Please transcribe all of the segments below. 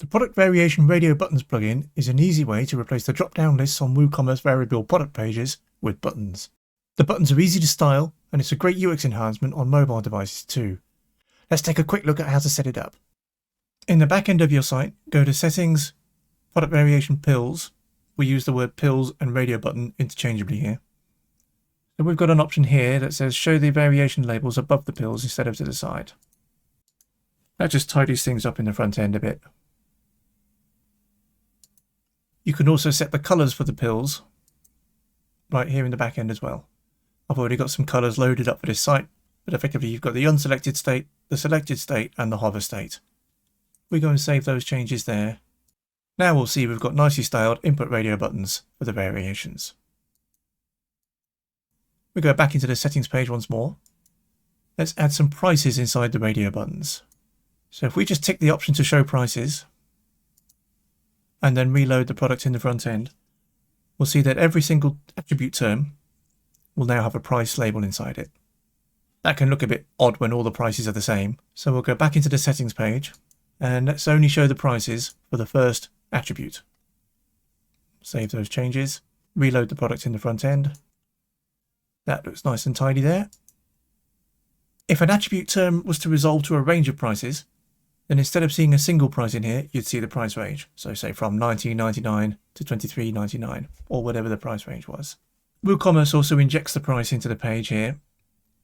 The Product Variation Radio Buttons plugin is an easy way to replace the drop-down lists on WooCommerce variable product pages with buttons. The buttons are easy to style, and it's a great UX enhancement on mobile devices too. Let's take a quick look at how to set it up. In the back end of your site, go to Settings, Product Variation Pills. We use the word pills and radio button interchangeably here. So we've got an option here that says show the variation labels above the pills instead of to the side. That just tidies things up in the front end a bit. You can also set the colors for the pills right here in the back end as well. I've already got some colors loaded up for this site, but effectively you've got the unselected state, the selected state, and the hover state. We go and save those changes there. Now we'll see we've got nicely styled input radio buttons for the variations. We go back into the settings page once more. Let's add some prices inside the radio buttons. So if we just tick the option to show prices, and then reload the product in the front end, we'll see that every single attribute term will now have a price label inside it. That can look a bit odd when all the prices are the same, so we'll go back into the settings page and let's only show the prices for the first attribute. Save those changes, reload the product in the front end. That looks nice and tidy there. If an attribute term was to resolve to a range of prices, then instead of seeing a single price in here, you'd see the price range. So say from $19.99 to $23.99, or whatever the price range was. WooCommerce also injects the price into the page here.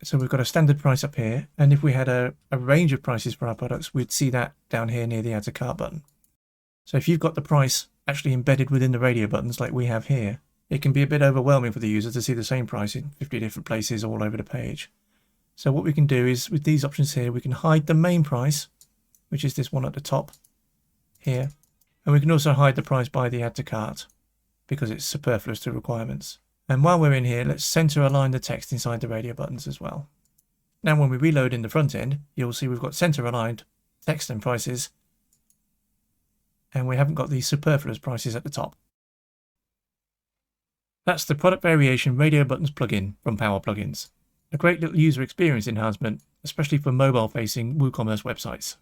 So we've got a standard price up here, and if we had a range of prices for our products, we'd see that down here near the Add to Cart button. So if you've got the price actually embedded within the radio buttons like we have here, it can be a bit overwhelming for the user to see the same price in 50 different places all over the page. So what we can do is, with these options here, we can hide the main price, which is this one at the top here. And we can also hide the price by the Add to Cart because it's superfluous to requirements. And while we're in here, let's center align the text inside the radio buttons as well. Now when we reload in the front end, you'll see we've got center aligned text and prices, and we haven't got these superfluous prices at the top. That's the Product Variation Radio Buttons plugin from Power Plugins. A great little user experience enhancement, especially for mobile-facing WooCommerce websites.